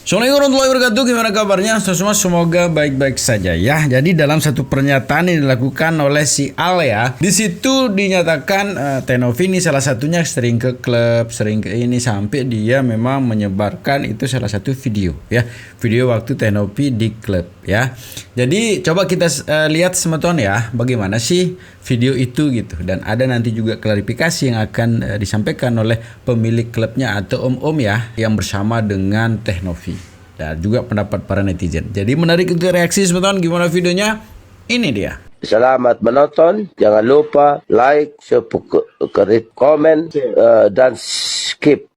Assalamualaikum warahmatullahi wabarakatuh. Gimana kabarnya? Semua semoga baik-baik saja ya. Jadi dalam satu pernyataan yang dilakukan oleh si Al ya, di situ dinyatakan Tenovi ini salah satunya sering ke klub, sering ke ini sampai dia memang menyebarkan itu salah satu video ya, video waktu Tenovi di klub ya. Jadi coba kita lihat semeton ya, bagaimana sih video itu gitu. Dan ada nanti juga klarifikasi yang akan disampaikan oleh pemilik klubnya atau om-om ya, yang bersama dengan Tenovi. Dan juga pendapat para netizen. Jadi menarik untuk reaksi semeton, gimana videonya? Ini dia. Selamat menonton. Jangan lupa like, subscribe, komen, dan skip.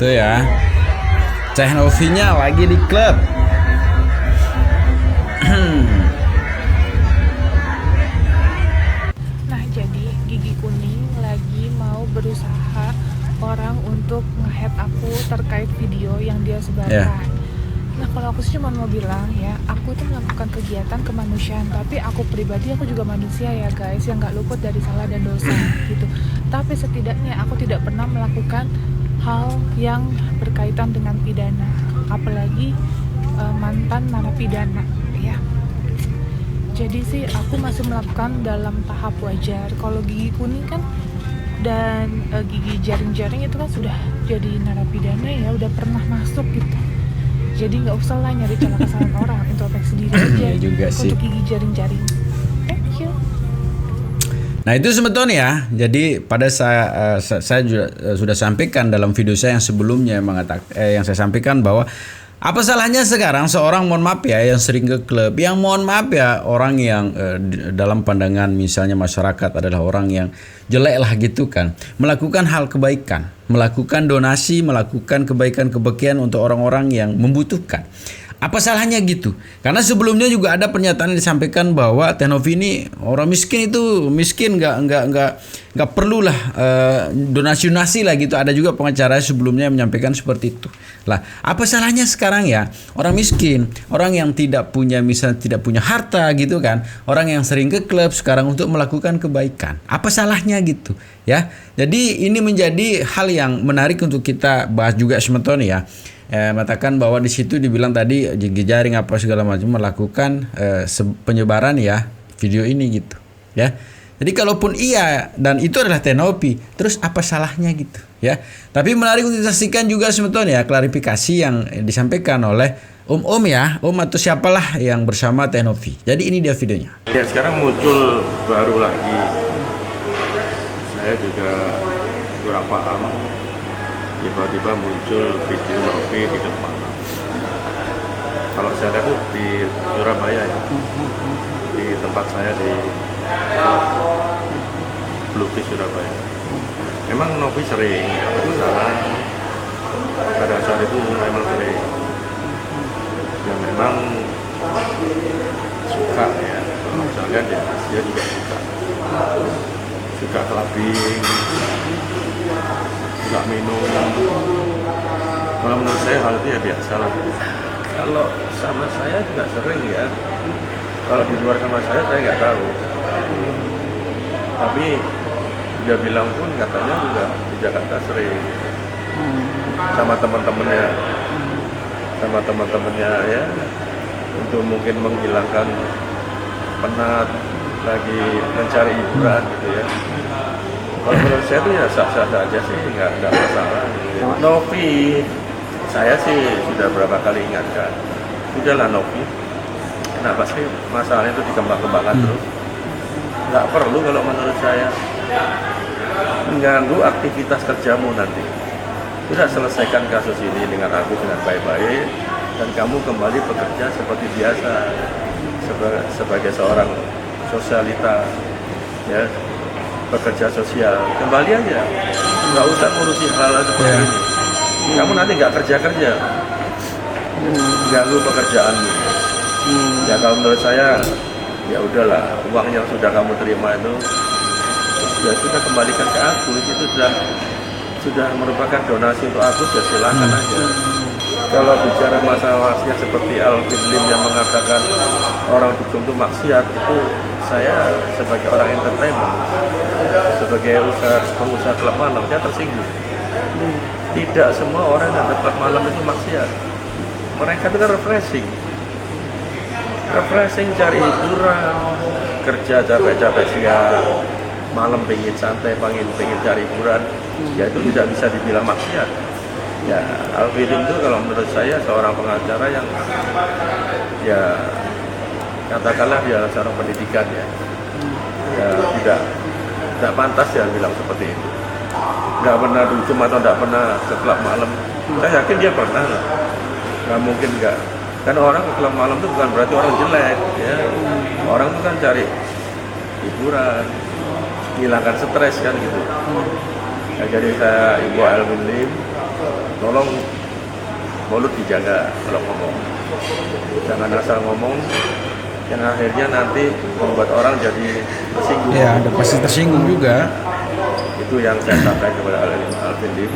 Tuh ya, Tenovinya lagi di klub. Nah, jadi Gigi Kuning lagi mau berusaha orang untuk nge-head aku terkait video yang dia sebarkan. Nah, kalau aku sih cuma mau bilang ya, aku itu melakukan kegiatan kemanusiaan, tapi aku pribadi aku juga manusia ya guys, yang nggak luput dari salah dan dosa gitu. Tapi setidaknya aku tidak pernah melakukan hal yang berkaitan dengan pidana, apalagi mantan narapidana ya. Jadi sih aku masih melakukan dalam tahap wajar. Kalau Gigi Kuning kan dan Gigi Jaring-Jaring itu kan sudah jadi narapidana ya, udah pernah masuk gitu. Jadi nggak usah lah nyari celah kesalahan orang, introspeksi diri aja juga untuk Gigi Jaring-Jaring. Thank you. Nah itu semeton ya. Jadi pada saya juga sudah sampaikan dalam video saya yang sebelumnya yang saya sampaikan bahwa apa salahnya sekarang seorang, mohon maaf ya, yang sering ke klub, yang mohon maaf ya, orang yang dalam pandangan misalnya masyarakat adalah orang yang jelek lah gitu kan, melakukan hal kebaikan, melakukan donasi, melakukan kebaikan untuk orang-orang yang membutuhkan. Apa salahnya gitu? Karena sebelumnya juga ada pernyataan yang disampaikan bahwa Tenovi ini orang miskin, itu miskin, nggak perlulah donasi lah gitu. Ada juga pengacara sebelumnya yang menyampaikan seperti itu. Lah, apa salahnya sekarang ya orang miskin, orang yang tidak punya, misalnya tidak punya harta gitu kan, orang yang sering ke klub sekarang untuk melakukan kebaikan. Apa salahnya gitu ya? Jadi ini menjadi hal yang menarik untuk kita bahas juga semeton ya. Mengatakan bahwa di situ dibilang tadi Gigi Jaring apa segala macam melakukan penyebaran ya video ini gitu ya. Jadi kalaupun iya dan itu adalah Tenovi, terus apa salahnya gitu ya. Tapi menarik untuk disaksikan juga semeton ya klarifikasi yang disampaikan oleh om ya, om atau siapalah yang bersama Tenovi. Jadi ini dia videonya. Ya sekarang muncul baru lagi, saya juga kurang paham, tiba-tiba muncul video Novi di depan. Kalau saya lihat di Surabaya ya, di tempat saya di Bluki Surabaya. Memang Novi sering ke sana, pada saat itu memang sering. Ya memang suka ya, kalau saya lihat ya dia juga suka clubbing, suka minum. Kalau menurut saya hal itu ya biasa lah. Kalau sama saya juga sering ya. Kalau di luar sama saya nggak tahu. Tapi dia bilang pun katanya juga di Jakarta sering sama teman-temannya ya, untuk mungkin menghilangkan penat, lagi mencari hiburan gitu ya. Kalau menurut saya tuh ya sah-sah aja sih, nggak masalah. Novi, saya sih sudah berapa kali ingatkan, udahlah Novi, kenapa sih masalahnya itu dikembang-kembangkan terus? Nggak perlu kalau menurut saya, mengganggu aktivitas kerjamu nanti. Sudah selesaikan kasus ini dengan aku dengan baik-baik, dan kamu kembali bekerja seperti biasa sebagai seorang sosialita ya, bekerja sosial, kembali aja, nggak usah ngurusi hal seperti ini. Kamu nanti nggak kerja, ganggu pekerjaanmu. Ya kalau menurut saya, ya udahlah, uang yang sudah kamu terima itu ya sudah kembalikan ke aku. Itu sudah merupakan donasi untuk aku, ya silakan aja. Kalau bicara masalahnya seperti Al-Fidlim yang mengatakan orang dukung itu maksiat, itu saya sebagai orang entertainment sebagai pengusaha klub malam, saya tersinggung. Tidak semua orang yang ada klub malam itu maksiat. Mereka itu kan refreshing, cari hiburan, kerja capek-capek siang, malam pengen santai, pengen cari hiburan, ya itu tidak bisa dibilang maksiat. Ya, Alvin itu kalau menurut saya seorang pengacara yang ya katakanlah dia seorang pendidikan ya tidak pantas ya bilang seperti itu. Nggak pernah dugem atau nggak pernah ke klub malam. Saya yakin dia pernah lah. Nggak mungkin nggak. Kan orang ke klub malam itu bukan berarti orang jelek ya. Orang itu kan cari hiburan, hilangkan stres kan gitu. Ya, jadi saya Ibu Alvin Lim, tolong mulut dijaga kalau ngomong. Jangan asal ngomong yang akhirnya nanti membuat orang jadi tersinggung. Ya, ada pasti tersinggung juga. Itu yang saya sampaikan kepada Alvin Lim.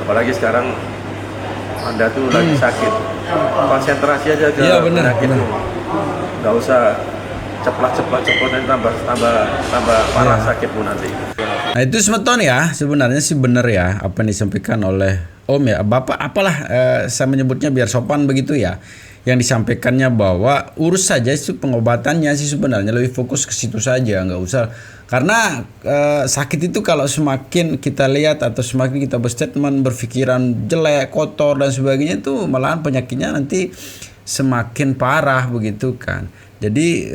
Apalagi sekarang Anda tuh lagi sakit, konsentrasi aja ke penyakitmu. Nggak usah ceplak-ceplok tambah parah sakitmu nanti. Nah itu semeton ya, sebenarnya sih benar ya apa yang disampaikan oleh Om ya, Bapak apalah saya menyebutnya biar sopan begitu ya. Yang disampaikannya bahwa urus saja itu pengobatannya sih sebenarnya lebih fokus ke situ saja, nggak usah karena sakit itu kalau semakin kita lihat atau semakin kita berstatement berpikiran jelek, kotor dan sebagainya itu malahan penyakitnya nanti semakin parah begitu kan. Jadi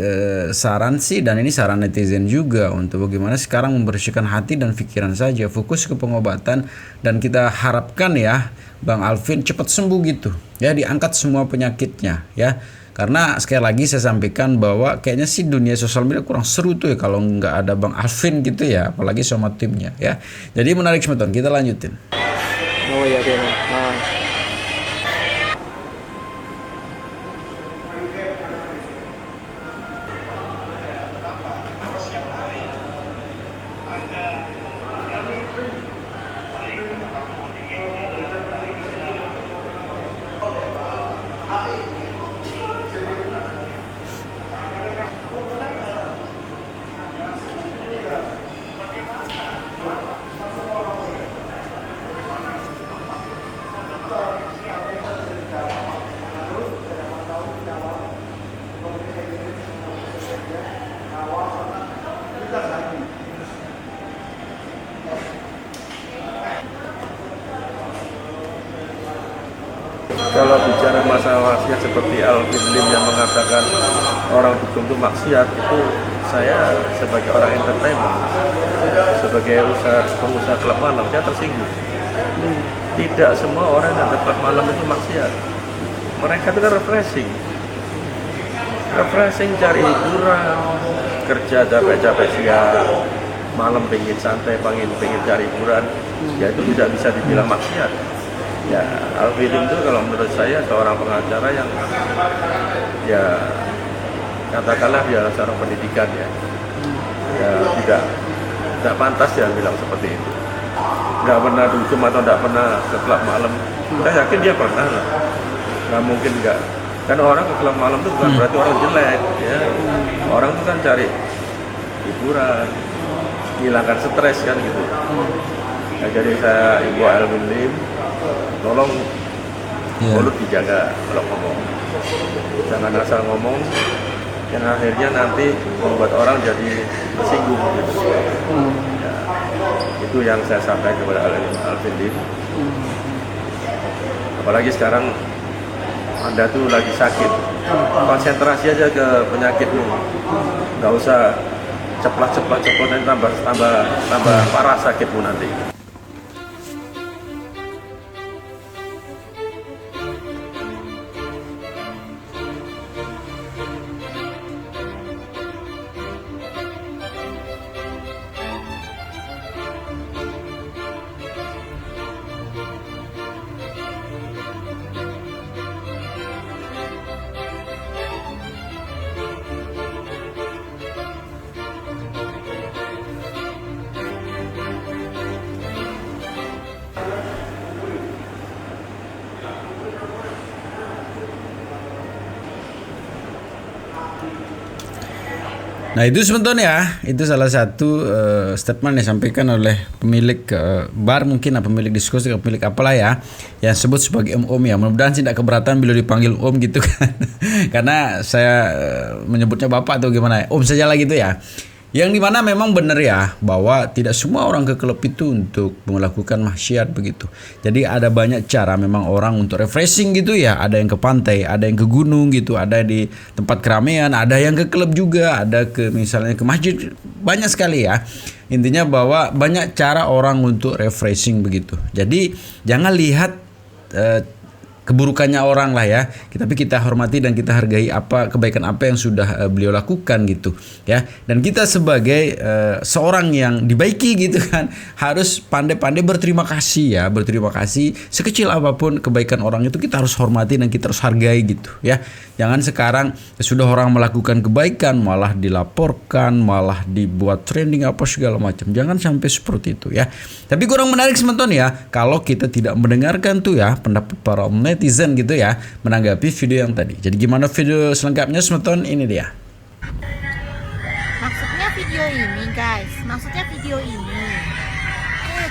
saran sih dan ini saran netizen juga untuk bagaimana sekarang membersihkan hati dan pikiran saja, fokus ke pengobatan dan kita harapkan ya Bang Alvin cepat sembuh gitu ya, diangkat semua penyakitnya ya, karena sekali lagi saya sampaikan bahwa kayaknya sih dunia sosial media kurang seru tuh ya kalau nggak ada Bang Alvin gitu ya, apalagi sama timnya ya. Jadi menarik semeton, kita lanjutin. Oh iya dia. Kalau bicara masalah maksiat seperti Alvin Lim yang mengatakan orang dugem itu maksiat, itu saya sebagai orang entertainment, sebagai pengusaha klub malam, saya tersinggung. Tidak semua orang yang ada klub malam itu maksiat. Mereka itu kan refreshing, cari hiburan, kerja capek-capek siang, malam pengen santai, pengen cari hiburan, ya itu tidak bisa dibilang maksiat. Ya, Alvin itu kalau menurut saya seorang pengacara yang ya katakanlah dia seorang pendidikan ya tidak pantas ya bilang seperti itu. Nggak pernah dugem atau nggak pernah ke klub malam. Saya yakin dia pernah lah. Nggak mungkin nggak. Karena orang ke klub malam itu bukan berarti orang jelek ya. Orang itu kan cari hiburan, hilangkan stres kan gitu. Nah, jadi saya Ibu Alvin Lim, tolong mulut dijaga kalau ngomong. Jangan asal ngomong yang akhirnya nanti membuat orang jadi tersinggung gitu. Ya, itu yang saya sampaikan kepada Alvin Lim. Apalagi sekarang Anda tuh lagi sakit, konsentrasi aja ke penyakitmu. Nggak usah ceplak-ceplok dan tambah parah sakitmu nanti. Nah itu sebetulnya ya, itu salah satu statement yang disampaikan oleh pemilik bar mungkin, pemilik diskusi, pemilik apalah ya, yang sebut sebagai om ya. Mudah-mudahan tidak keberatan bila dipanggil om gitu kan, karena saya menyebutnya bapak atau gimana ya, om saja lah gitu ya. Yang dimana memang benar ya, bahwa tidak semua orang ke klub itu untuk melakukan maksiat begitu. Jadi ada banyak cara memang orang untuk refreshing gitu ya. Ada yang ke pantai, ada yang ke gunung gitu, ada di tempat keramaian, ada yang ke klub juga, ada ke misalnya ke masjid, banyak sekali ya. Intinya bahwa banyak cara orang untuk refreshing begitu. Jadi jangan lihat keburukannya orang lah ya, tapi kita hormati dan kita hargai apa kebaikan apa yang sudah beliau lakukan gitu ya. Dan kita sebagai seorang yang dibaiki gitu kan, harus pandai-pandai berterima kasih ya, berterima kasih sekecil apapun kebaikan orang itu kita harus hormati dan kita harus hargai gitu ya. Jangan sekarang sudah orang melakukan kebaikan malah dilaporkan, malah dibuat trending apa segala macam. Jangan sampai seperti itu ya. Tapi kurang menarik sementon ya, kalau kita tidak mendengarkan tuh ya pendapat para netizen gitu ya menanggapi video yang tadi. Jadi gimana video selengkapnya sementon, ini dia. Maksudnya video ini guys, maksudnya video ini.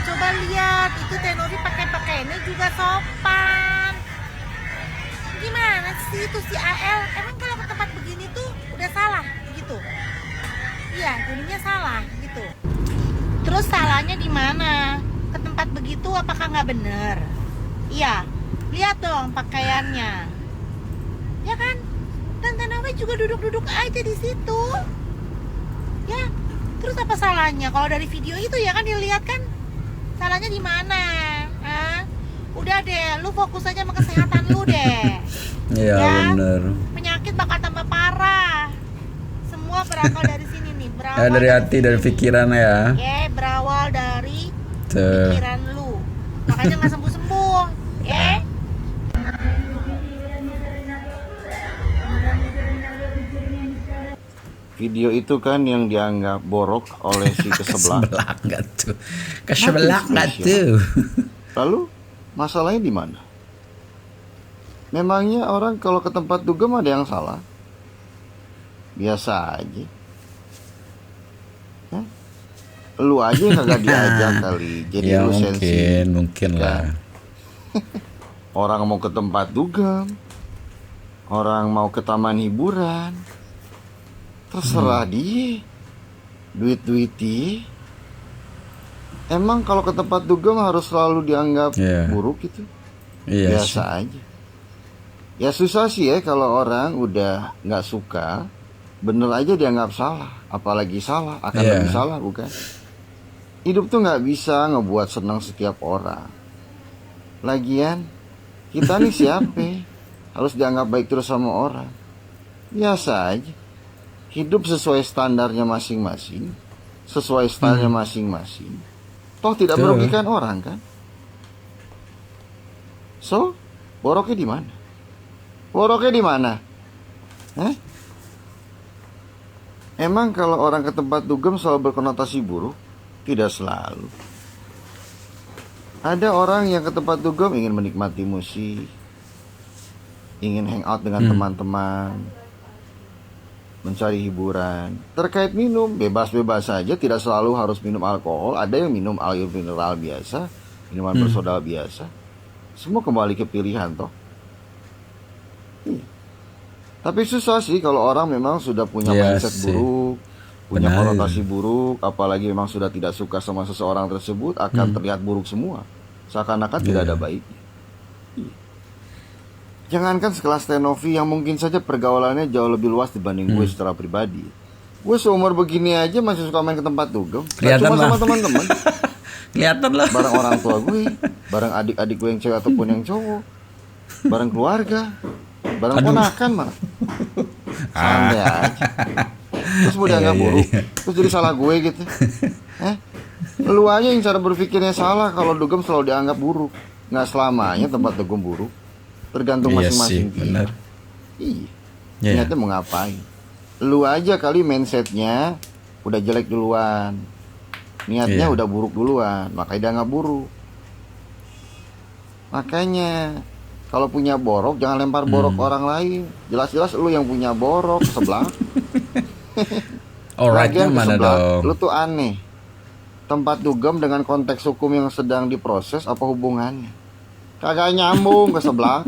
Coba lihat, itu Tenovi pakaiannya juga sopan. Gimana sih itu si AL? Emang kalau ke tempat begini tuh udah salah gitu? Iya, jadinya salah gitu. Terus salahnya di mana? Ke tempat begitu apakah nggak bener? Iya, lihat dong pakaiannya, ya kan? Dan Tenovi juga duduk-duduk aja di situ, ya. Terus apa salahnya? Kalau dari video itu ya kan dilihat kan, salahnya di mana? Udah deh, lu fokus aja sama kesehatan lu deh. Iya ya, benar. Penyakit bakal tambah parah. Semua berawal dari sini nih, berawal Ya, dari hati, dari pikiran ya. berawal dari Tuh. pikiran lu. Makanya nggak sembuh-sembuh, ya. Video itu kan yang dianggap borok oleh si kesebelah. Kesebelah nggak tuh? Kesebelah nggak tuh? Lalu masalahnya di mana? Memangnya orang kalau ke tempat dugem ada yang salah? Biasa aja. Hah? Lu aja yang kagak diajak kali. Jadi Ya lu sensi. mungkin lah. Orang mau ke tempat dugem, orang mau ke taman hiburan, terserah dia. Duit dia. Emang kalau ke tempat dugem harus selalu dianggap buruk gitu? Iya Biasa aja. Ya susah sih ya kalau orang udah nggak suka, bener aja dianggap salah. Apalagi salah, akan lebih salah bukan? Hidup tuh nggak bisa ngebuat senang setiap orang. Lagian, kita nih siapa? Harus dianggap baik terus sama orang. Biasa aja. Hidup sesuai standarnya masing-masing, sesuai stylenya masing-masing. Toh tidak merugikan orang kan? So, boroknya di mana? Boroknya di mana? Emang kalau orang ke tempat dugem selalu berkonotasi buruk? Tidak selalu. Ada orang yang ke tempat dugem ingin menikmati musik, ingin hangout dengan teman-teman, mencari hiburan. Terkait minum, bebas-bebas saja, tidak selalu harus minum alkohol. Ada yang minum air mineral biasa, minuman bersoda biasa. Semua kembali ke pilihan toh. Tapi susah sih kalau orang memang sudah punya mindset buruk, punya konotasi buruk, apalagi memang sudah tidak suka sama seseorang tersebut, akan terlihat buruk semua. Seakan-akan tidak ada baiknya. Jangankan sekelas Tenovi yang mungkin saja pergaulannya jauh lebih luas dibanding gue secara pribadi. Gue seumur begini aja masih suka main ke tempat dugem. Gak cuma sama teman-teman. Kelihatan lah. Bareng orang tua gue, bareng adik-adik gue yang cewek ataupun yang cowok, bareng keluarga, bareng ponakan malah. Santai aja. Terus mau dianggap buruk, terus jadi salah gue gitu. Lu aja yang cara berpikirnya salah kalau dugem selalu dianggap buruk. Nggak selamanya tempat dugem buruk. Tergantung masing-masing kita. Iya. Niatnya mau ngapain? Lu aja kali mindsetnya udah jelek duluan. Niatnya udah buruk duluan, makanya dia nggak buruk. Makanya kalau punya borok jangan lempar borok orang lain. Jelas-jelas lu yang punya borok sebelah. Alright-nya Lagian ke mana sebelah, dong? lu tuh aneh. Tempat dugem dengan konteks hukum yang sedang diproses apa hubungannya? Kagak nyambung ke sebelah.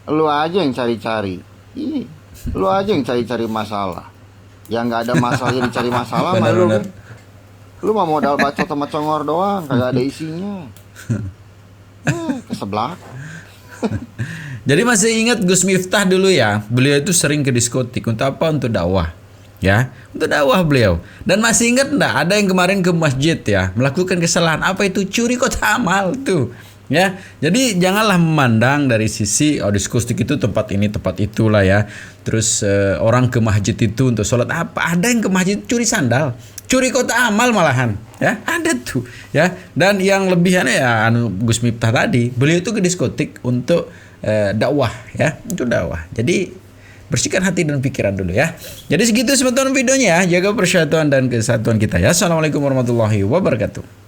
Lu aja yang cari-cari. Ih, lu aja yang cari-cari masalah. Yang nggak ada masalah jadi cari masalah mah lu. Bener-bener. Lu mah modal bacot sama congor doang, kagak ada isinya. Ke sebelah. Jadi masih ingat Gus Miftah dulu ya, beliau itu sering ke diskotik untuk apa? Untuk dakwah. Ya, untuk dakwah beliau. Dan masih ingat enggak ada yang kemarin ke masjid ya, melakukan kesalahan apa itu? Curi kotak amal tuh. Ya, jadi janganlah memandang dari sisi diskotik itu tempat ini tempat itulah ya. Terus orang ke masjid itu untuk sholat apa? Ada yang ke masjid curi sandal, curi kotak amal malahan, ya ada tuh ya. Dan yang lebih aneh ya Gus Miftah tadi, beliau itu ke diskotik untuk dakwah ya, untuk dakwah. Jadi bersihkan hati dan pikiran dulu ya. Jadi segitu sebentar videonya ya. Jaga persatuan dan kesatuan kita ya. Assalamualaikum warahmatullahi wabarakatuh.